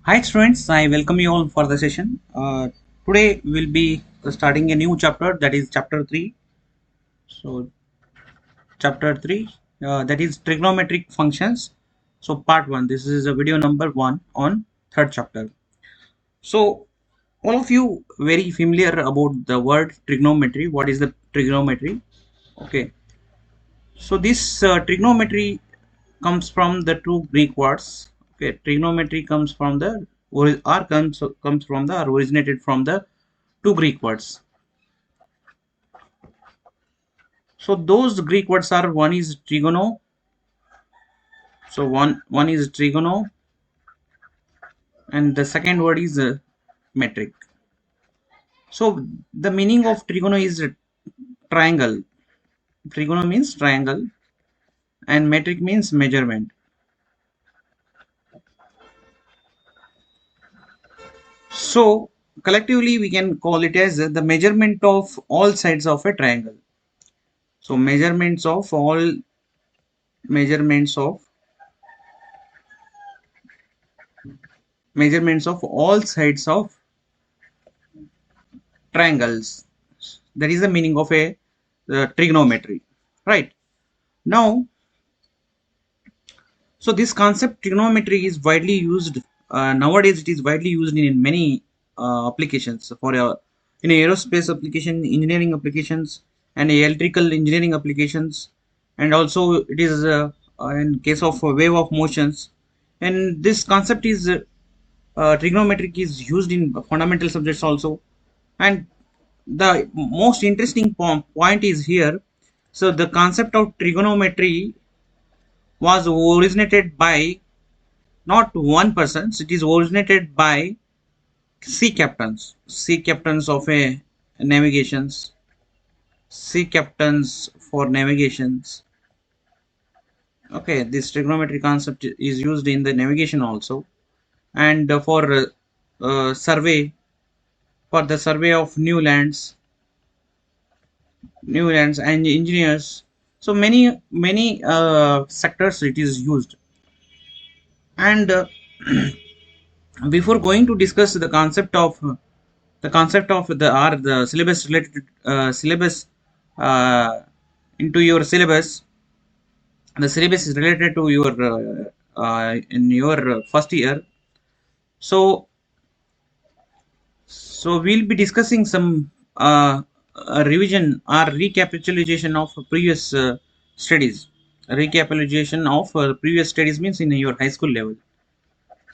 Hi students, I welcome you all for the session. Today we'll be starting a new chapter, that is chapter 3. So chapter 3, that is trigonometric functions. So part 1, this is a video number 1 on third chapter. So all of you very familiar about the word trigonometry. What is the trigonometry? Okay, so this trigonometry comes from the two Greek words. Okay, trigonometry comes from the comes from the or originated from the two Greek words. So those Greek words are, one is trigono. So one is trigono, and the second word is metric. So the meaning of trigono is triangle. Trigono means triangle, and metric means measurement. So collectively we can call it as the measurement of all sides of a triangle. So measurements of measurements of all sides of triangles. That is the meaning of a trigonometry, right? Now, so this concept trigonometry is widely used nowadays. It is widely used in many applications for in aerospace application, engineering applications, and electrical engineering applications, and also it is in case of wave of motions. And this concept is trigonometric is used in fundamental subjects also. And the most interesting point is here. So the concept of trigonometry was originated by not one person. It is originated by sea captains of a navigations, sea captains for navigations. Okay, this trigonometry concept is used in the navigation also, and for survey, for the survey of new lands and engineers. So many sectors it is used. And before going to discuss the syllabus related syllabus uh, into your syllabus, the syllabus is related to your in your first year. So so we'll be discussing some revision or recapitulation of previous studies. Recapitulation of previous studies means in your high school level.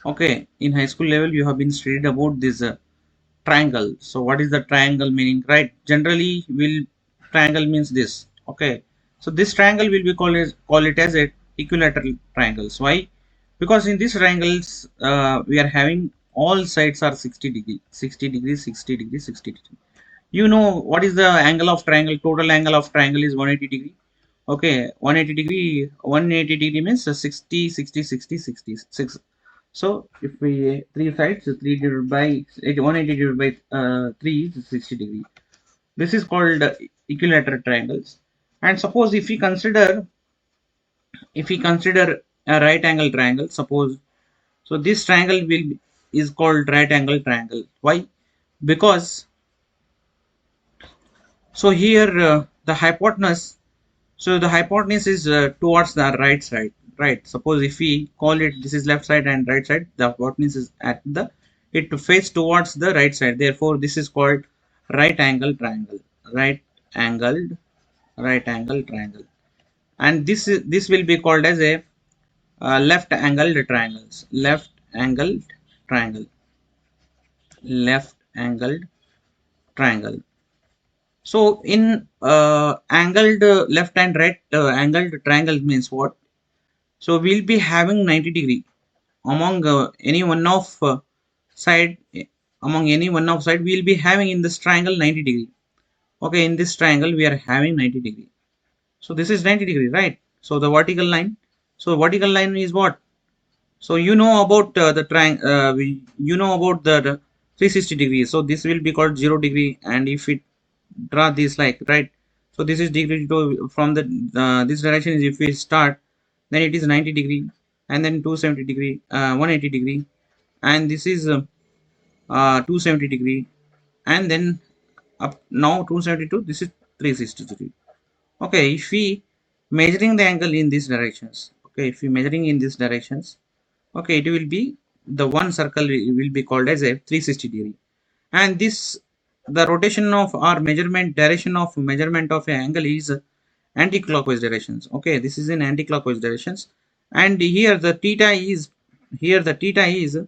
Okay, in high school level you have been studied about this triangle. So what is the triangle meaning, right? Generally will triangle means this. Okay, so this triangle will be call it as a equilateral triangles. Why? Because in these triangles we are having all sides are 60 degree, 60 degree, 60 degree, 60 degree. You know what is the angle of triangle? Total angle of triangle is 180 degree. Okay, 180 degree means 60, 60, 60, 60, 6. So if we three sides, 3 divided by 180 divided by 3 is 60 degree. This is called equilateral triangles. And suppose if we consider a right angle triangle, suppose, so this triangle is called right angle triangle. Why? Because so here the hypotenuse, so the hypotenuse is towards the right side, right? Suppose if we call it, this is left side and right side, the hypotenuse is at the, it face towards the right side. Therefore, this is called right angle triangle, right angled, right angle triangle. And this will be called as a left angled triangles, left angled triangle, left angled triangle. So in angled left and right angled triangle means what? So we'll be having 90 degree among any one of side, among any one of side we'll be having in this triangle 90 degree. Okay, in this triangle we are having 90 degree. So this is 90 degree, right? So the vertical line. So vertical line is what? So you know about the triangle. You know about the 360 degrees. So this will be called 0 degree, and if it draw this like, right, so this is degree to from the this direction is, if we start, then it is 90 degree, and then 270 degree, 180 degree, and this is 270 degree, and then up now 272, this is 360 degree. Okay, if we measuring the angle in these directions, okay, if we measuring in these directions, okay, it will be the one circle will be called as a 360 degree, and this the rotation of our measurement direction of measurement of an angle is anti-clockwise directions. Okay, this is in anti-clockwise directions, and here the theta is here the theta is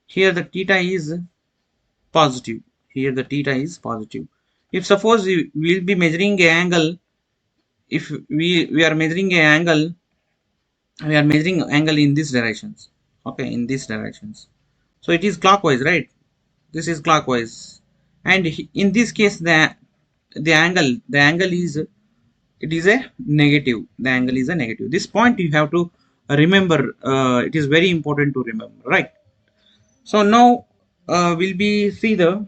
here the theta is positive. Here the theta is positive. If suppose we will be measuring a angle, if we are measuring a angle, we are measuring angle in these directions. Okay, in these directions, so it is clockwise, right? This is clockwise, and in this case the angle is, it is a negative. The angle is a negative. This point you have to remember. It is very important to remember, right? So now we'll be see the,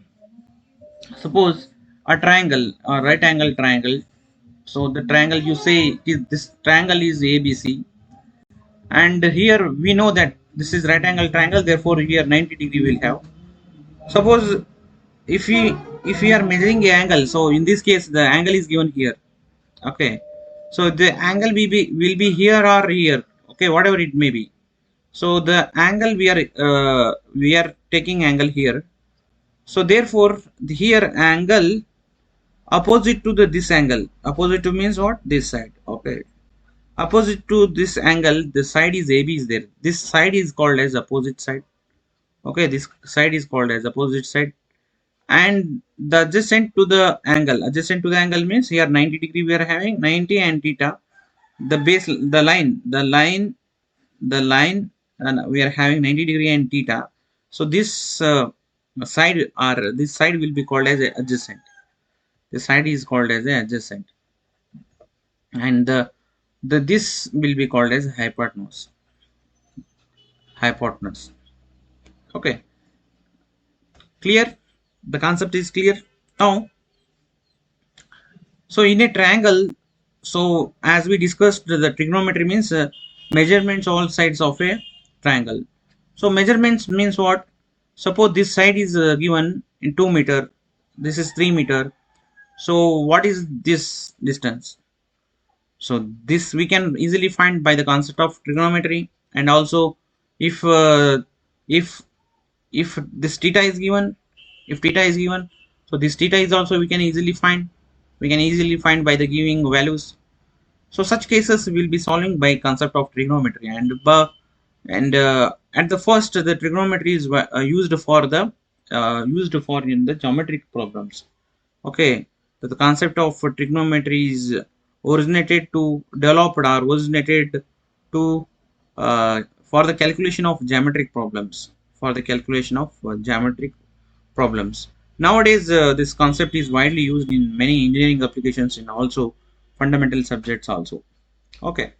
suppose a triangle, a right angle triangle. So the triangle, you say this triangle is ABC, and here we know that this is right angle triangle, therefore here 90 degree will have. Suppose if we are measuring a angle, so in this case the angle is given here. Okay, so the angle will be here or here. Okay, whatever it may be. So the angle we are taking angle here. So therefore here angle opposite to the this angle, opposite to means what, this side. Okay, opposite to this angle, the side is AB is there, this side is called as opposite side. Okay, this side is called as opposite side, and the adjacent to the angle, adjacent to the angle means here 90 degree we are having, 90 and theta, the base, the line and we are having 90 degree and theta. So this side, or this side will be called as a adjacent. The side is called as a adjacent, and the this will be called as hypotenuse. Hypotenuse. Okay, clear? The concept is clear now. So in a triangle, so as we discussed, the trigonometry means measurements all sides of a triangle. So measurements means what? Suppose this side is given in 2 meter, this is 3 meter. So what is this distance? So this we can easily find by the concept of trigonometry, and also if if if this theta is given, if theta is given, so this theta is also we can easily find. We can easily find by the giving values. So such cases will be solving by concept of trigonometry, and at the first the trigonometry is used for in the geometric problems. Okay, so the concept of trigonometry is originated to developed or originated to for the calculation of geometric problems. For the calculation of geometric problems. Nowadays, this concept is widely used in many engineering applications and also fundamental subjects also. Okay.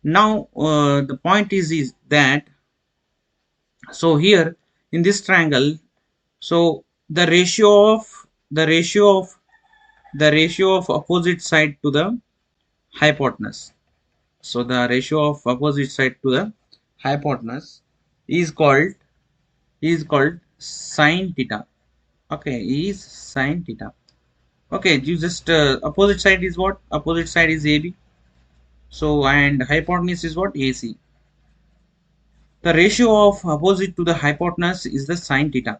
Now the point is that, so here in this triangle, so the ratio of opposite side to the hypotenuse. So the ratio of opposite side to the hypotenuse is called sine theta. Okay, is sine theta. Okay, you just opposite side is what? Opposite side is AB. So and hypotenuse is what? AC. The ratio of opposite to the hypotenuse is the sine theta.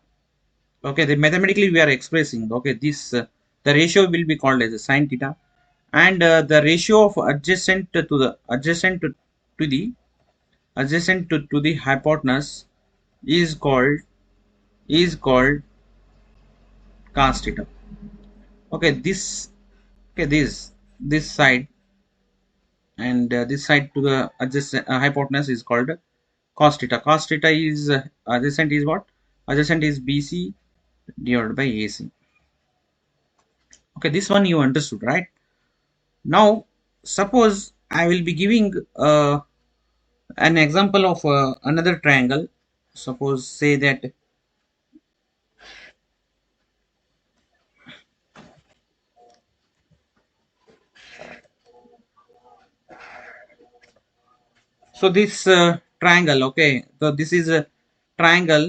Okay, the mathematically we are expressing. Okay, this the ratio will be called as a sine theta, and the ratio of to the to the hypotenuse is called cos theta. Okay, this side, and this side to the adjacent hypotenuse is called cos theta. Cos theta is adjacent is what? Adjacent is BC divided by AC. Okay, this one you understood, right? Now, suppose I will be giving an example of another triangle. Suppose say that, so this triangle, okay, so this is a triangle.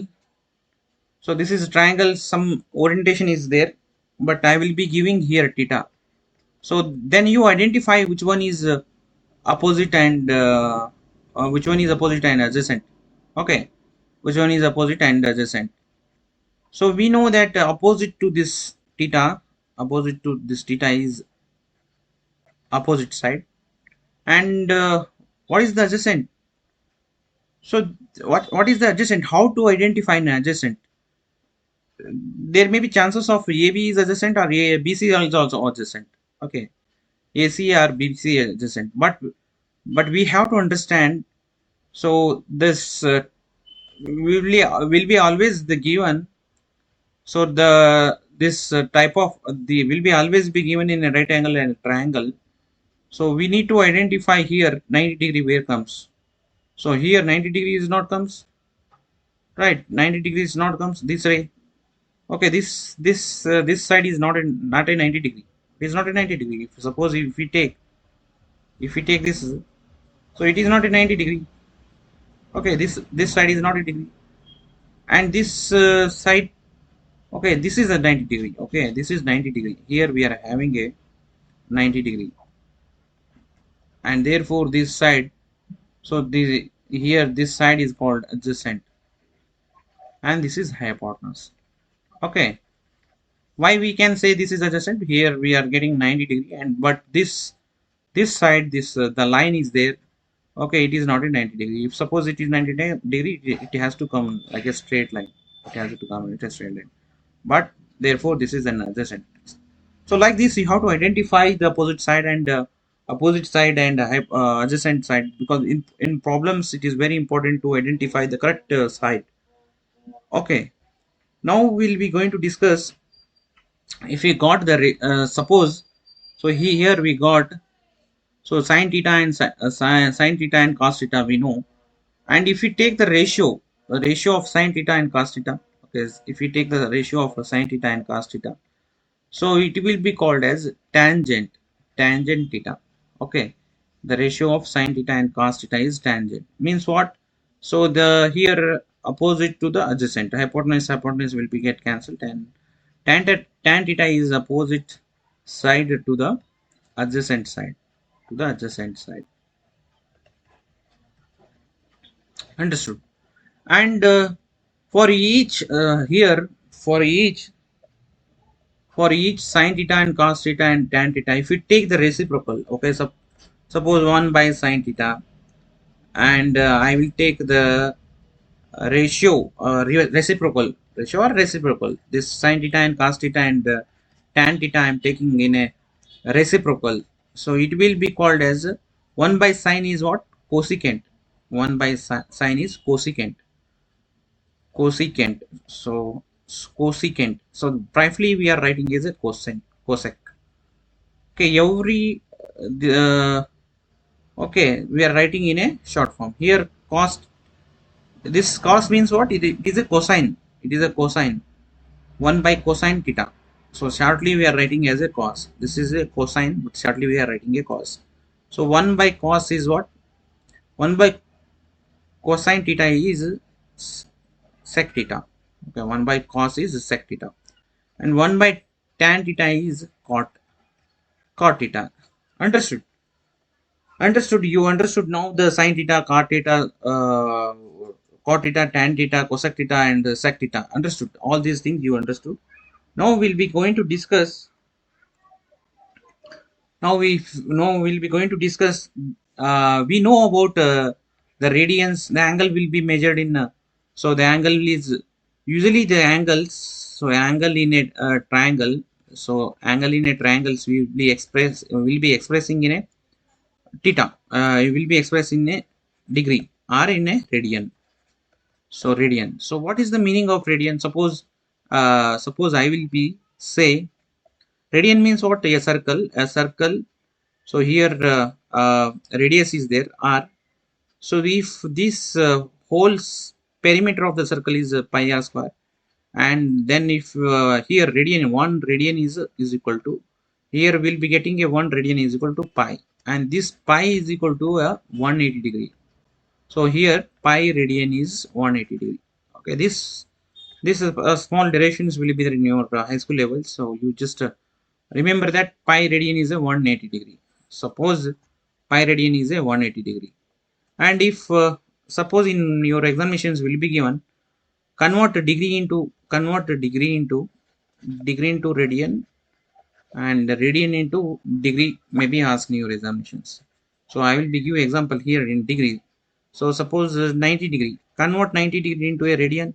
So this is a triangle, some orientation is there, but I will be giving here theta. So then you identify which one is opposite and which one is opposite and adjacent. Okay, which one is opposite and adjacent. So we know that opposite to this theta, opposite to this theta is opposite side, and what is the adjacent? So what is the adjacent? How to identify an adjacent? There may be chances of AB is adjacent or BC is also adjacent. Okay, AC or BC adjacent, but we have to understand. So this will be always the given. So the this type of the will be always be given in a right angle and a triangle. So we need to identify here 90 degree where comes. So here 90 degrees not comes, right? 90 degrees not comes this way. Okay, this side is not a 90 degree. It is not a 90 degree. If, suppose if we take this, so it is not a 90 degree. Okay, this side is not a degree, and this side. Okay, this is a 90 degree. Okay, this is 90 degree. Here we are having a 90 degree, and therefore this side. So the here this side is called adjacent, and this is hypotenuse. Okay, why we can say this is adjacent? Here we are getting 90 degree, and but this side, this the line is there. Okay, it is not a 90 degree. If suppose it is 90 degree, it has to come like a straight line. It has to come like a straight line, but therefore this is an adjacent. So like this you have to identify the opposite side and adjacent side, because in problems it is very important to identify the correct side. Okay, now we'll be going to discuss if we got the suppose. So here we got, so sine theta and sine theta and cos theta we know. And if we take the ratio of sine theta and cos theta, okay, if we take the ratio of sine theta and cos theta, so it will be called as tangent theta. Okay, the ratio of sine theta and cos theta is tangent. Means what? So the here opposite to the adjacent, hypotenuse will be get cancelled, and tan theta is opposite side to the adjacent side, understood. And for each here for each sine theta and cos theta and tan theta, if we take the reciprocal, okay, so suppose 1 by sine theta, and I will take the ratio or reciprocal, this sine theta and cos theta and tan theta I am taking in a reciprocal. So it will be called as 1 by sine is what? Cosecant. 1 by sine is cosecant. So cosecant. So briefly we are writing as a cosec. Okay, okay, we are writing in a short form here. This cos means what? It is a cosine. It is a cosine. 1 by cosine theta. So shortly we are writing as a cos. This is a cosine, but shortly we are writing a cos. So 1 by cos is what? 1 by cosine theta is sec theta. Okay, 1 by cos is sec theta, and 1 by tan theta is cot theta. Understood? Understood. You understood now the sine theta, cot theta, tan theta, cosec theta, and sec theta. Understood. All these things you understood. Now we'll be going to discuss. We'll be going to discuss. We know about the radians. The angle will be measured in. So the angle is usually the angles. So angle in a triangle. So angle in a triangle will be expressing in a theta. It will be expressed in a degree or in a radian. So radian. So what is the meaning of radian? Suppose I will be say radian means what? A circle. So here radius is there r. So if this whole perimeter of the circle is pi r square, and then if here radian, 1 radian is equal to, here we'll be getting a 1 radian is equal to pi, and this pi is equal to a 180 degree. So here pi radian is 180 degree. Okay, this is small derivations will be there in your high school level. So you just remember that pi radian is a 180 degree. Suppose pi radian is a 180 degree, and if suppose in your examinations will be given, convert degree into radian, and radian into degree may be asked in your examinations. So I will be give example here in degree. So suppose 90 degree, convert 90 degree into a radian.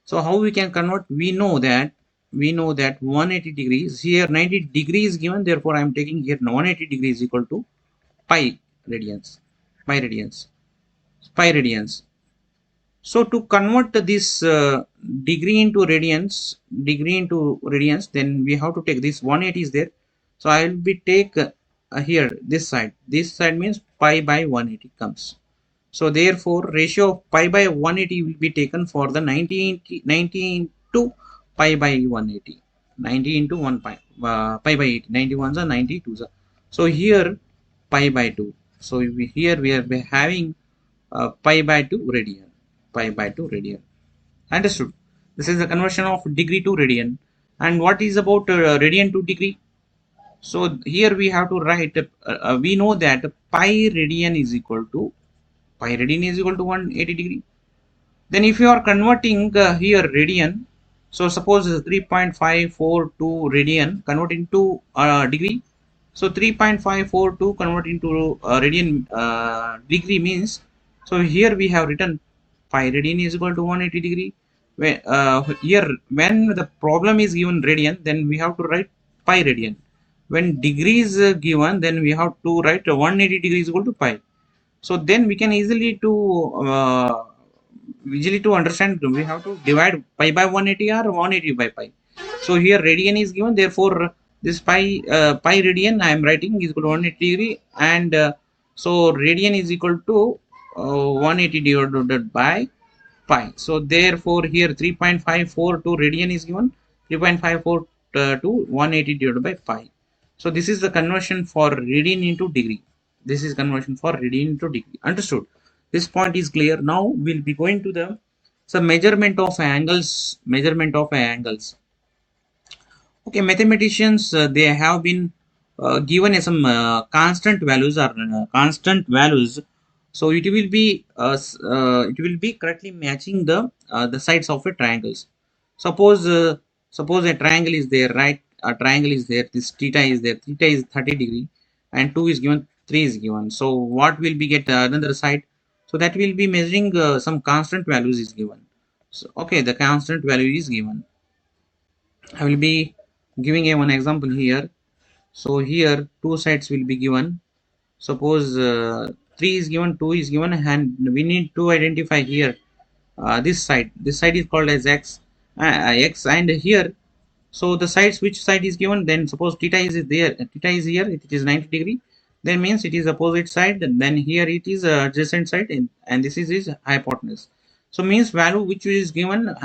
So how we can convert? We know that 180 degrees here, 90 degrees given, therefore I am taking here 180 degrees equal to pi radians, pi radians, pi radians. So to convert this degree into radians, then we have to take this 180 is there. So I will be take here this side. This side means pi by 180 comes. So therefore, ratio of pi by 180 will be taken for the 90 into pi by 180. 90 into 1 pi by 80. 91s are 92s. So here pi by 2. So here we are having pi by 2 radian. Pi by 2 radian. Understood? This is the conversion of degree to radian. And what is about radian to degree? So here we have to write, we know that pi radian is equal to 180 degree. Then if you are converting here radian, so suppose 3.542 radian convert into degree. So 3.542 convert into radian degree means, so here we have written pi radian is equal to 180 degree. Here when the problem is given radian, then we have to write pi radian. When degree is given, then we have to write 180 degrees equal to pi. So then we can easily to understand, we have to divide pi by 180 or 180 by pi. So here radian is given, therefore this pi radian I am writing is equal to 180 degree, and so radian is equal to 180 divided by pi. So therefore here 3.542 radian is given, 3.54 to 180 divided by pi. So this is the conversion for radian into degree. This is conversion for radian into degree. Understood? This point is clear. Now we'll be going to the some measurement of angles. Measurement of angles. Okay, mathematicians they have been given some constant values or constant values. So it will be correctly matching the sides of a triangles. Suppose suppose a triangle is there, right? A triangle is there. This theta is there. Theta is 30 degree, and 2 is given, 3 is given. So what will be get another side? So that will be measuring some constant values is given. So okay, the constant value is given. I will be giving a one example here. So here two sides will be given. Suppose 3 is given, 2 is given, and we need to identify here this side. This side is called as x, and here, so the sides, which side is given, then suppose theta is there, theta is here, it is 90 degree, then means it is opposite side, then here it is adjacent side, and this is his hypotenuse. So means value which is given,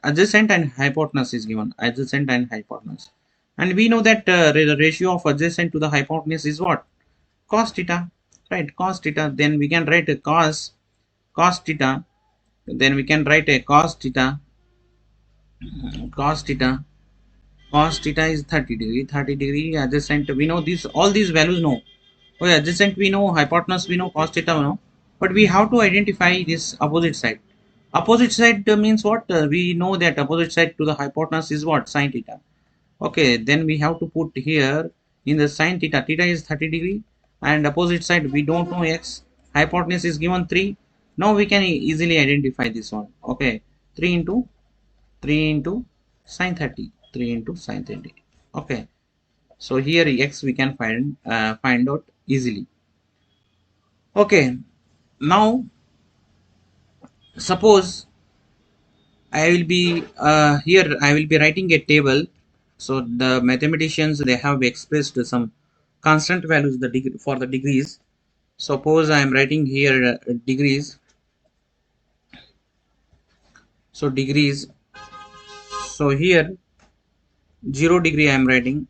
adjacent and hypotenuse is given, adjacent and hypotenuse. And we know that the ratio of adjacent to the hypotenuse is what? Cos theta, right? Cos theta. Then we can write a cos theta. Then we can write a cos theta. Cos theta. Cos theta is 30 degree. 30 degree adjacent. We know this. All these values know. Okay, adjacent we know. Hypotenuse we know. Cos theta we know. But we have to identify this opposite side. Opposite side means what? We know that opposite side to the hypotenuse is what? Sin theta. Okay, then we have to put here in the sin theta. Theta is 30 degree, and opposite side we don't know x. Hypotenuse is given 3. Now we can easily identify this one. Okay, 3 into sin 30. 3 into sin 30. Okay, so here x we can find out easily. Okay, now suppose I will be here. I will be writing a table. So the mathematicians they have expressed some constant values the degree for the degrees. Suppose I am writing here degrees. So degrees. So here 0 degree I am writing,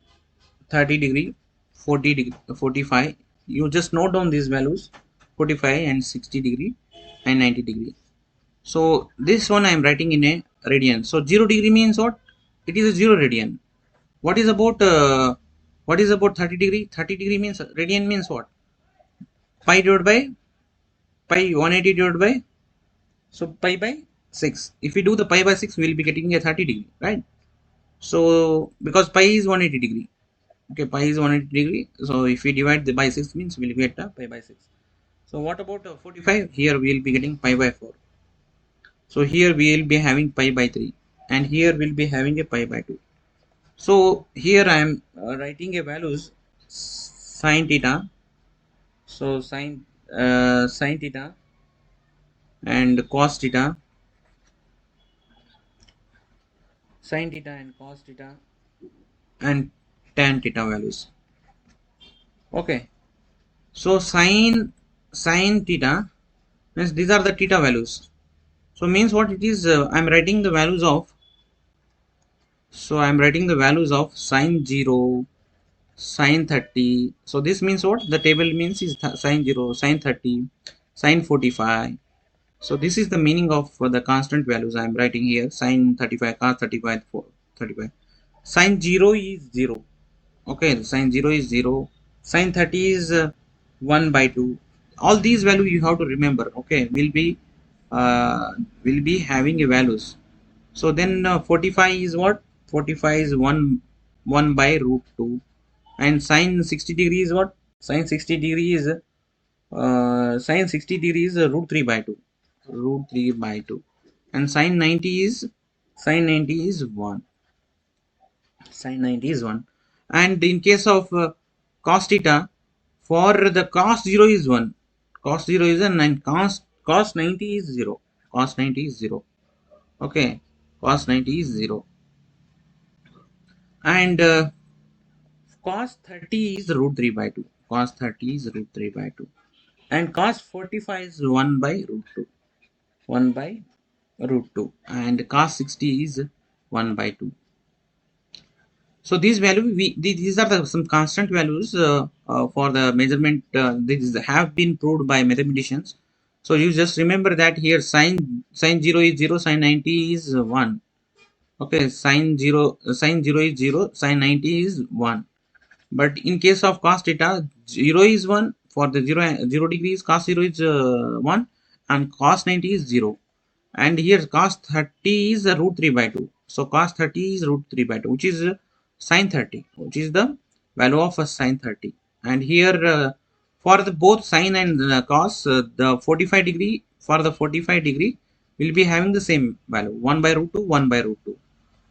30 degree, 40 degree, 45. You just note down these values, 45 and 60 degree. and 90 degree. So this one I am writing in a radian. So 0 degree means what? It is a 0 radian. What is about 30 degree? 30 degree means radian means what? Pi divided by pi 180 divided by, so pi by 6. If we do the pi by 6, we will be getting a 30 degree, right? So because pi is 180 degree. Okay, pi is 180 degree. So if we divide the by 6 means we will get pi by 6. So what about 45? Here we will be getting pi by 4. So here we will be having pi by 3, and here we will be having a pi by 2. So here I am writing a values sine theta. So sine theta and cos theta, sine theta and cos theta and tan theta values. Okay. So sine theta means these are the theta values. So means what it is? I'm writing the values of. So I'm writing the values of sine 0, sine 30. So this means what? The table means is sine 0, sine 30, sine 45. So this is the meaning of the constant values I am writing here. Sine 35, cos 35, 35. Sine 0 is 0. Okay, sine 0 is 0. Sine 30 is 1 by 2. All these values you have to remember. Okay, will be having a values. So then 45 is what? 45 is 1 by root 2. And sine 60 degree is what? Sine 60 degree is sine 60 degree is root 3 by 2. Root 3 by 2. And sine 90 is 1. Sine 90 is 1. And in case of cos theta, for the cos 0 is 1. Cos 0 is 1 and cos 90 is 0. Cos 90 is 0. Okay. Cos 90 is 0. And cos 30 is root 3 by 2. Cos 30 is root 3 by 2. And cos 45 is 1 by root 2. 1 by root 2. And cos 60 is 1 by 2. So these value these are some constant values for the measurement. These have been proved by mathematicians. So you just remember that here sine 0 is 0, sine 90 is 1. Okay, sine 0 is 0, sine 90 is 1. But in case of cos theta, 0 is 1. For the 0 degrees, cos 0 is 1 and cos 90 is 0. And here cos 30 is root 3 by 2. So cos 30 is root 3 by 2, which is sine 30, which is the value of sine 30. And here for the both sine and cos, the 45 degree, for the 45 degree will be having the same value, 1 by root 2, 1 by root 2.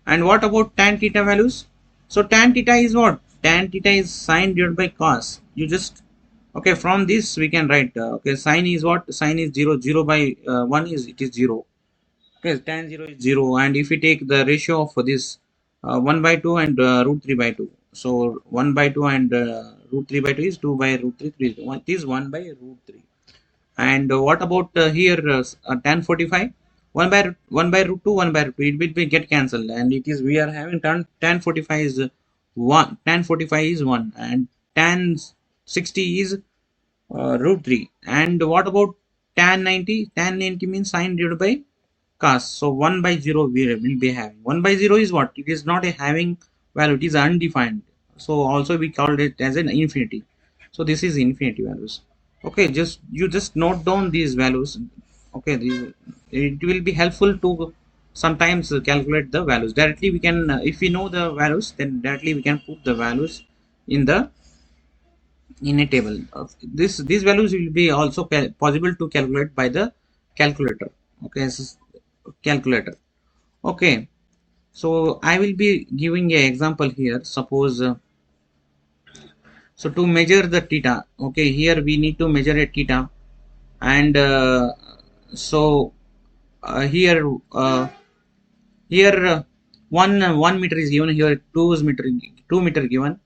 And what about tan theta values? So tan theta is what? Tan theta is sine divided by cos. You just, okay, from this we can write, okay, sine is what? Sine is 0, 0 by 1 is, it is 0. Okay, tan 0 is 0. And if we take the ratio of this 1 by 2 and root 3 by 2. So 1 by 2 and root 3 by 2 is 2 by root 3, 3 it is 1 by root 3. And what about here tan 45? 1 by root 2, 1 by root 2, it will be get cancelled, and it is we are having tan 45 is 1, tan 45 is 1, and tan 60 is root 3. And what about tan 90? Tan 90 means sine divided by cos. So 1 by 0 we will be having. 1 by 0 is what? It is not a having value, it is undefined. So also we called it as an infinity. So this is infinity values. Okay, you just note down these values. Okay, it will be helpful to sometimes calculate the values directly. We can if we know the values, then directly we can put the values in the in a table. These values will be also possible to calculate by the calculator. Okay, calculator. Okay, so I will be giving a example here. Suppose so to measure the theta, okay, here we need to measure a theta. And so here one meter is given, here 2 meter given,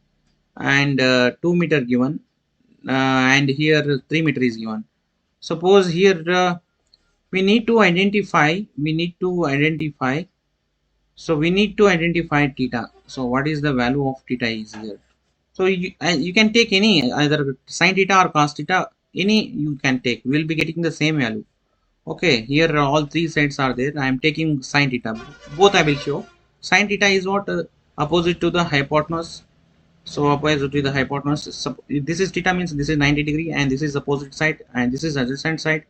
and 2 meter given, and here 3 meter is given. Suppose here we need to identify so we need to identify theta. So what is the value of theta is here? So you can take any, either sin theta or cos theta, any you can take. We will be getting the same value. Okay, here all three sides are there. I am taking sine theta. Both I will show. Sine theta is what? Opposite to the hypotenuse. So opposite to the hypotenuse. This is theta means this is 90 degree, and this is opposite side, and this is adjacent side,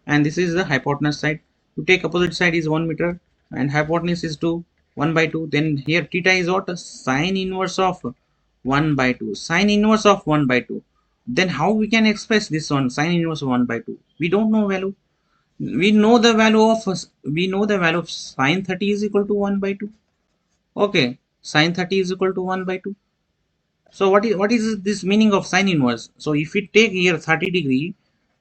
and this is the hypotenuse side. You take opposite side is 1 meter, and hypotenuse is 2, 1 by 2. Then here theta is what? Sine inverse of 1 by 2. Sine inverse of 1 by 2. Then how we can express this one? Sine inverse of 1 by 2. We don't know value. We know the value of sine 30 is equal to 1 by 2. Okay, sine 30 is equal to 1 by 2. So what is this meaning of sine inverse? So if we take here 30 degree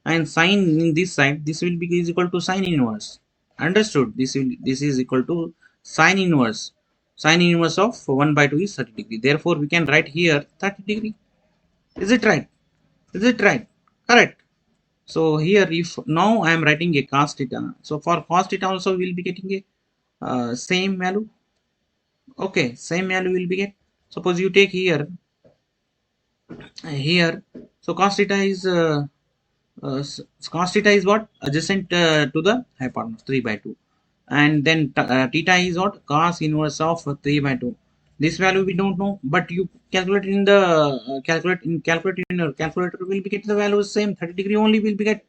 and sine in this side, this will be is equal to sine inverse. Understood? This is equal to sine inverse. Sine inverse of 1 by 2 is 30 degree. Therefore, we can write here 30 degree. Is it right? Is it right? Correct. So here, if now I am writing a cos theta. So for cos theta also we will be getting a same value. Okay, same value will be get. Suppose you take here. So cos theta is cos theta is what? Adjacent to the hypotenuse 3 by 2, and then theta is what? Cos inverse of 3 by 2. This value we don't know, but you calculate in the calculate in your calculator will be get the value same 30 degree only will be get.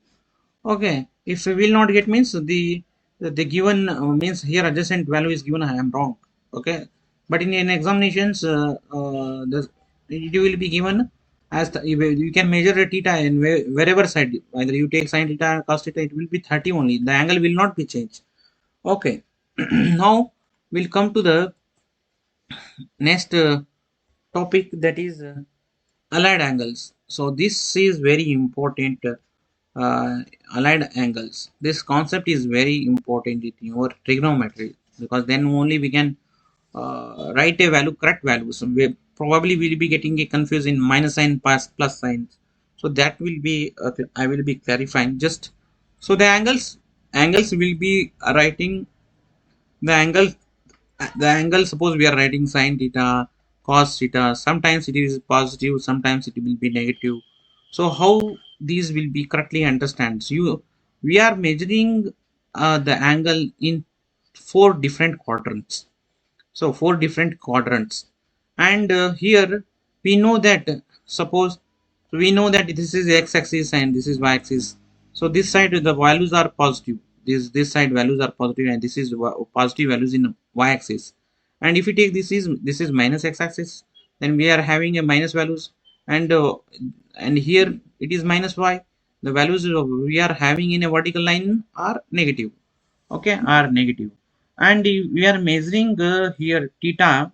Okay, if we will not get means the given means here adjacent value is given. I am wrong. Okay, but in examinations, it will be given as you can measure a theta in wherever side. Either you take sin theta, cos theta, it will be 30 only. The angle will not be changed. Okay, now we'll come to the next topic, that is allied angles. So this is very important. uh, Allied angles, this concept is very important in your trigonometry, because then only we can write a value, correct value. So we probably will be getting a confused in minus sign plus signs. So that will be I will be clarifying just. So the angles will be writing the angle. The angle, suppose we are writing sine theta, cos theta, sometimes it is positive, sometimes it will be negative. So how these will be correctly understand? So we are measuring the angle in four different quadrants. So four different quadrants, and here we know that, suppose we know that this is x-axis and this is y-axis. So this side the values are positive, this side values are positive, and this is positive values in y-axis. And if we take this is minus x-axis, then we are having a minus values, and here it is minus y. The values we are having in a vertical line are negative. Okay, are negative. And we are measuring here theta.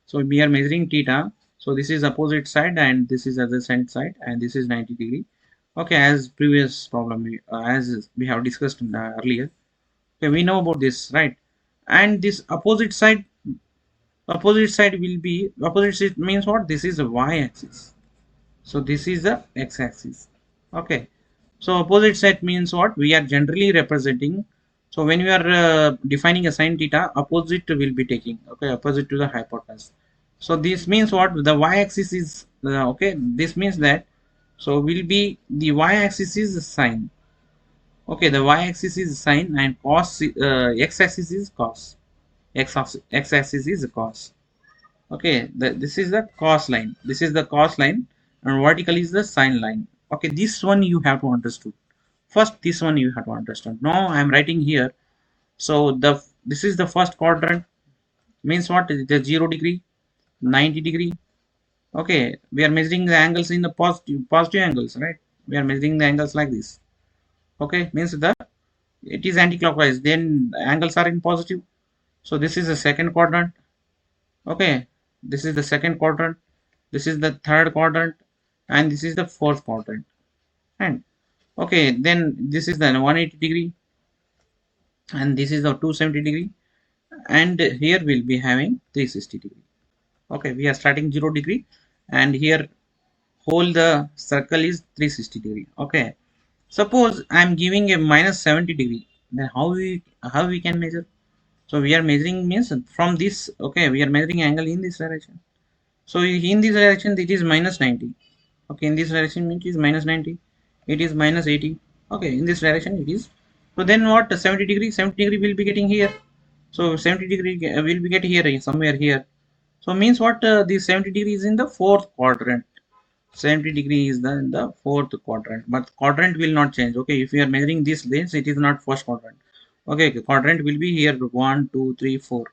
So we are measuring theta. So this is opposite side and this is adjacent side, and this is 90 degree. Okay, as previous problem as we have discussed earlier. Okay, we know about this, right? And this opposite side will be opposite side means what? This is a y-axis. So this is the x-axis. Okay, so opposite side means what? We are generally representing. So when we are defining a sine theta, opposite will be taking. Okay, opposite to the hypotenuse. So this means what? The y-axis is okay, this means that, so will be the y-axis is sine. Okay, the y-axis is sine, and cos x-axis is cos. X-axis is cos. Okay, this is the cos line, this is the cos line, and vertical is the sine line. Okay, this one you have to understand first. This one you have to understand. Now I am writing here. So this is the first quadrant, means what? The 0 degree, 90 degree. Okay, we are measuring the angles in the positive angles, right? We are measuring the angles like this. Okay, means the it is anti-clockwise, then the angles are in positive. So this is the second quadrant. Okay, this is the second quadrant, this is the third quadrant, and this is the fourth quadrant. And okay, then this is the 180 degree, and this is the 270 degree, and here we'll be having 360 degree. Okay, we are starting 0 degree, and here whole the circle is 360 degree. Okay, suppose I am giving a minus 70 degree, then how we can measure? So we are measuring means from this. Okay, we are measuring angle in this direction. So in this direction it is minus 90. Okay, in this direction it is minus 90, it is minus 80. Okay, in this direction it is So then what? 70 degree, 70 degree will be getting here. So 70 degree will be get here, somewhere here. So means what? The 70 degree is in the fourth quadrant. 70 degree is in the fourth quadrant, but quadrant will not change. Okay, if you are measuring this lens, it is not first quadrant. Okay, quadrant will be here 1, 2, 3, 4.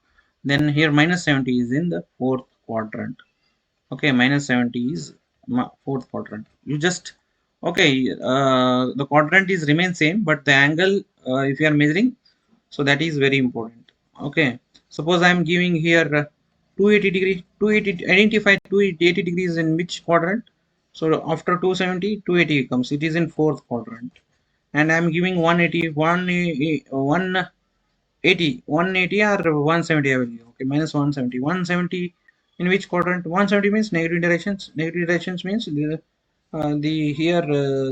Then here minus 70 is in the fourth quadrant. Okay, minus 70 is fourth quadrant. You just, okay, the quadrant is remain same, but the angle, if you are measuring, so that is very important. Okay, suppose I am giving here 280 degree, 280, identify 280 degrees in which quadrant. So after 270, 280 comes, it is in fourth quadrant. And I am giving 180, 180, 180 or 170 I will give. Okay, minus 170. 170 in which quadrant? 170 means negative directions. Negative directions means the here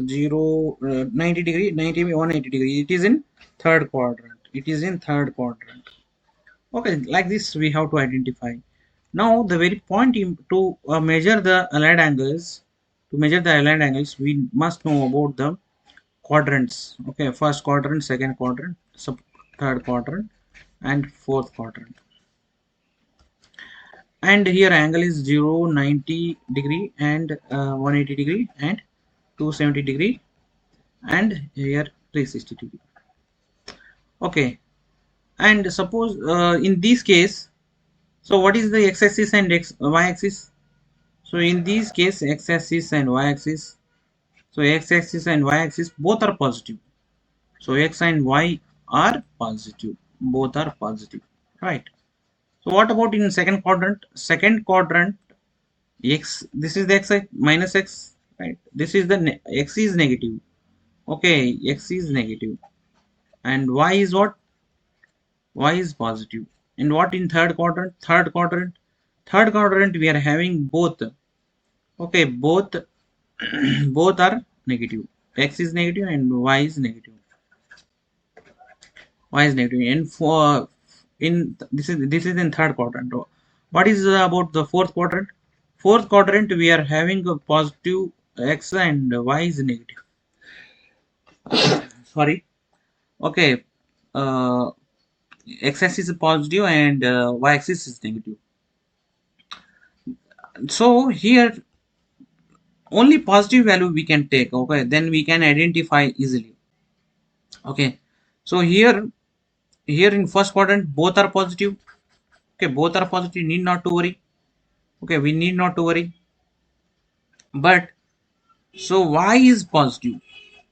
0, 90 degree, 90, 180 degree. It is in third quadrant. It is in third quadrant. Okay, like this we have to identify. Now the very point to measure the aligned angles, we must know about the quadrants. Okay, first quadrant, second quadrant, third quadrant, and fourth quadrant. And here angle is 0, 90 degree and 180 degree and 270 degree, and here 360 degree. Okay, and suppose in this case, so what is the x-axis and y-axis? So in this case, x-axis and y-axis, so x-axis and y-axis both are positive. So x and y are positive, both are positive, right? So what about in second quadrant? Second quadrant, x, this is the x minus x, right? This is the x is negative. Okay, x is negative, and y is what? Y is positive. And what in third quadrant? Third quadrant we are having both. Okay, both both are negative. X is negative and y is negative. Y is negative. And for in this is in third quadrant. What is about the fourth quadrant? Fourth quadrant we are having a positive x and y is negative. Sorry. Okay. X-axis is positive and y-axis is negative. So here only positive value we can take. Okay, then we can identify easily. Okay, so here in first quadrant both are positive. Okay, both are positive, need not to worry. Okay, we need not to worry. But so y is positive.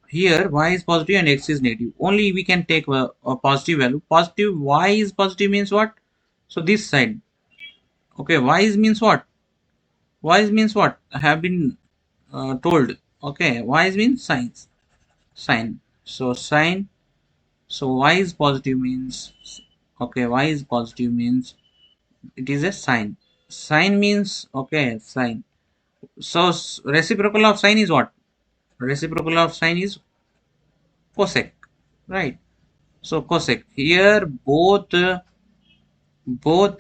Here y is positive and x is negative. Only we can take a positive value. Positive, y is positive means what? So this side. Okay, y is means what? Y is means what? I have been told. Okay, y is means signs. Sign. So sign. So y is positive means, okay, y is positive means it is a sign. Sign means, okay, sign. So reciprocal of sign is what? Reciprocal of sign is cosec, right? So cosec. Here both the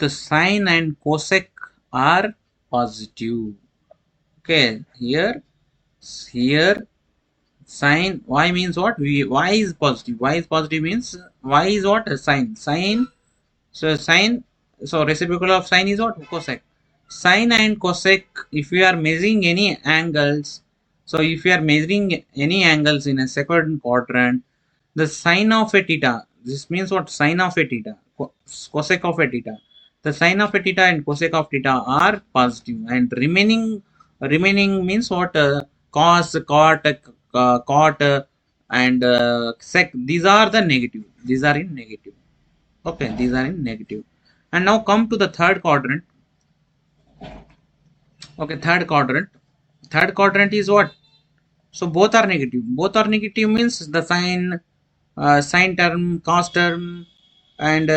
sine and cosec are positive. Okay, here sine, y means what? Y is positive. Y is positive means y is what? A sine. Sine. So sine. So reciprocal of sine is what? Cosec. Sine and cosec. If we are measuring any angles, so if you are measuring any angles in a second quadrant, the sine of a theta. This means what? Sine of a theta. Cosec of a theta. The sine of a theta and cosec of theta are positive, and remaining means what? Cos, cot, and sec. These are the negative. These are in negative. Okay, these are in negative. And now come to the third quadrant. Okay, third quadrant. Third quadrant is what? So both are negative. Both are negative means the sine term, cos term, and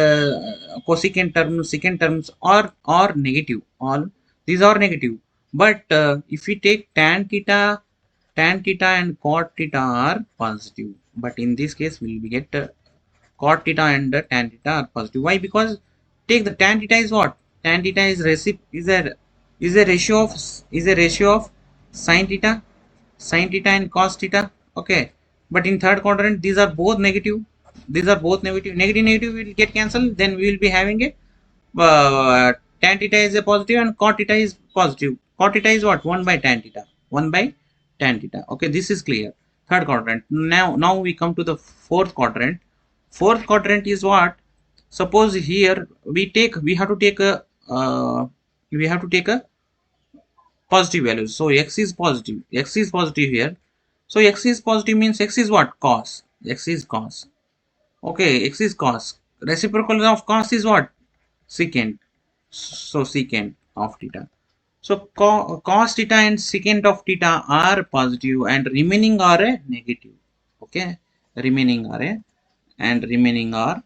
cosecant term, secant terms are negative. All these are negative. But if we take tan theta and cot theta are positive. But in this case, we will get cot theta and tan theta are positive. Why? Because take the tan theta is what? Tan theta is a ratio of sin theta and cos theta. Okay, but in third quadrant these are both negative. These are both negative. Negative negative will get cancelled. Then we will be having a tan theta is a positive and cot theta is positive. Cot theta is what? 1 by tan theta. 1 by tan theta. Okay, this is clear. Third quadrant. Now we come to the fourth quadrant. Fourth quadrant is what? Suppose here we have to take a we have to take a positive values. So x is positive. X is positive here. So x is positive means x is what? Cos. X is cos. Okay, x is cos. Reciprocal of cos is what? Secant. So secant of theta. So cos theta and secant of theta are positive and remaining are a negative. Okay, remaining are a and remaining are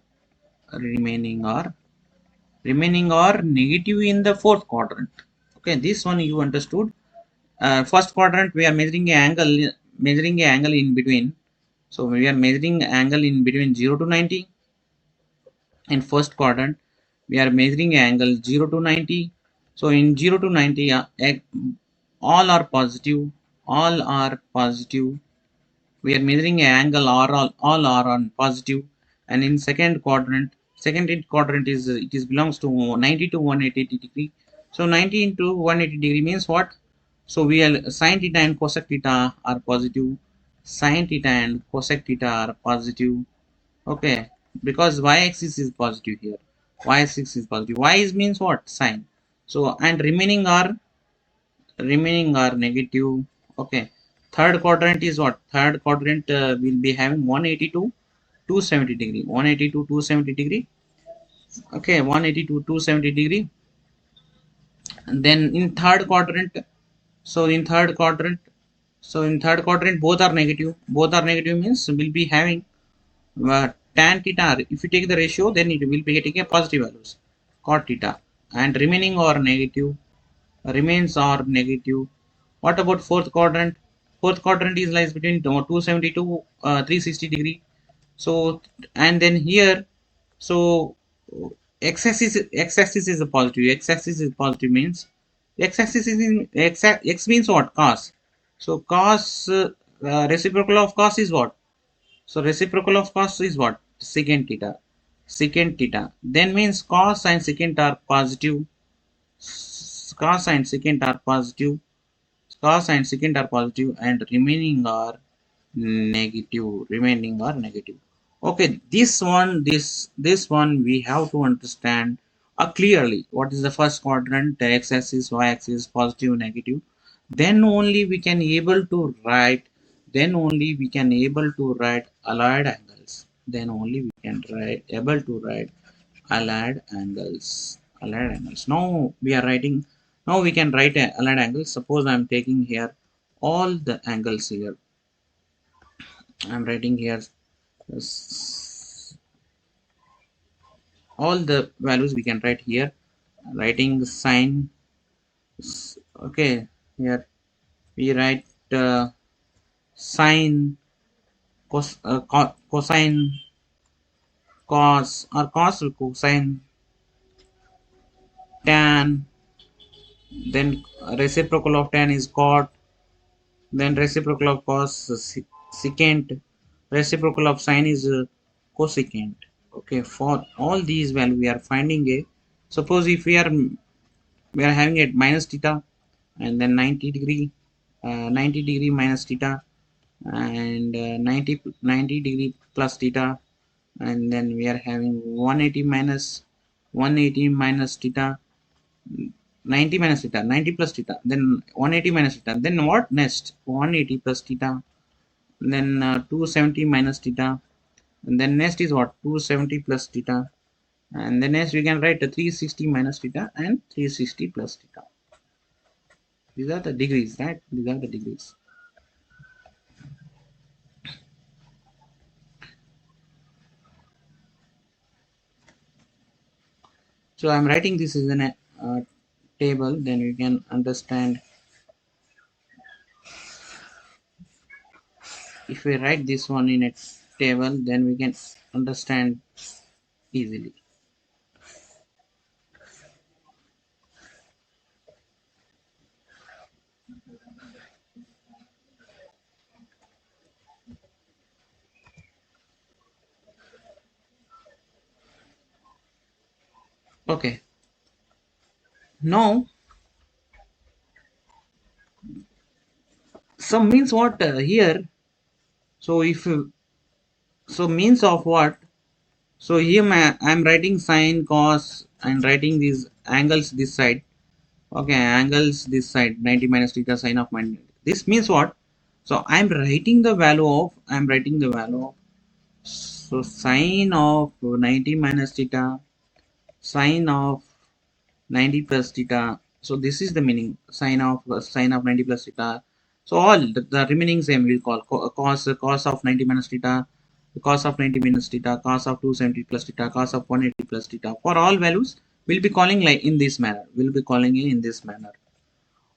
negative in the fourth quadrant. Okay, this one you understood. First quadrant we are measuring a angle in between. So we are measuring angle in between 0 to 90. In first quadrant we are measuring angle 0 to 90. So in 0 to 90 all are positive, all are positive. We are measuring an angle all are on positive. And in second quadrant is it is belongs to 90 to 180 degree. So 90 into 180 degree means what? So we are sin theta and cosec theta are positive. Sin theta and cosec theta are positive. Okay, because y-axis is positive here. Y-axis is positive. Y is means what? Sine. So and remaining are negative. Okay. Third quadrant is what? Third quadrant will be having 180 to 270 degree. 180 to 270 degree. Okay, 180 to 270 degree. And then in third quadrant, so in third quadrant, both are negative. Both are negative means we'll be having tan theta. If you take the ratio, then it will be getting a positive values. Cot theta and remaining are negative. Remains are negative. What about fourth quadrant? Fourth quadrant is lies between 270 to 360 degree. So and then here, so x-axis is a positive. X-axis is positive means x-axis is in x means what? Cos. So cos reciprocal of cos is what? So reciprocal of cos is what? Secant theta. Secant theta. Then means cos and secant are positive. Cos and secant are positive. Cos and secant are positive and remaining are negative. Okay, this one we have to understand clearly what is the first quadrant, the x-axis, y-axis, positive, negative. Then only we can able to write allied angles. Then only we can able to write allied angles. Now we can write a allied angle. Suppose I'm taking here all the angles here. I'm writing here all the values we can write here. Writing sine. Okay, here we write sine, cosine, cos or cosine, tan. Then reciprocal of tan is cot. Then reciprocal of cos secant. Reciprocal of sine is cosecant. Okay, for all these values we are finding a. Suppose if we are having a minus theta and then 90 degree, 90 degree minus theta and 90 degree plus theta, and then we are having 180 minus theta, 90 minus theta, 90 plus theta, then 180 minus theta. Then what next? 180 plus theta, then 270 minus theta, and then next is what? 270 plus theta, and then next we can write 360 minus theta and 360 plus theta. These are the degrees, right? These are the degrees. So I'm writing this is in a table, then you can understand. If we write this one in a table, then we can understand easily. Okay, now some means what here. So if so means of what. So here I'm writing sine, cos, and writing these angles this side. Okay, angles this side 90 minus theta sine of minus. This means what? So I'm writing the value of so sine of 90 minus theta, sine of 90 plus theta. So this is the meaning sine of 90 plus theta. So all the remaining same we'll call cos of 90 minus theta, cos of 90 minus theta, cos of 270 plus theta, cos of 180 plus theta. For all values, we'll be calling like in this manner. We'll be calling it in this manner.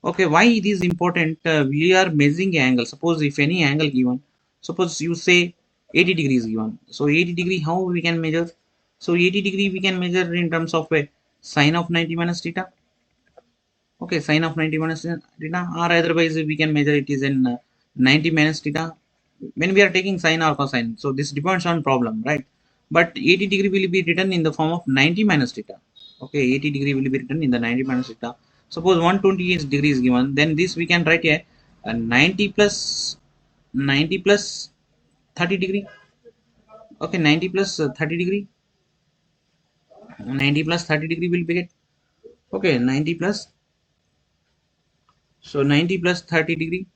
Okay, why it is important? We are measuring angle. Suppose if any angle given, suppose you say 80 degrees given. So 80 degree, how we can measure? So 80 degree we can measure in terms of a sine of 90 minus theta. Okay, sine of 90 minus theta, or otherwise we can measure it is in 90 minus theta when we are taking sine or cosine. So this depends on problem, right? But 80 degree will be written in the form of 90 minus theta. Okay, 80 degree will be written in the 90 minus theta. Suppose 128 degrees given, then this we can write a 90 plus 90 plus 30 degree. Okay, 90 plus 30 degree, 90 plus 30 degree will be it. Okay, 90 plus, so 90 plus 30 degree.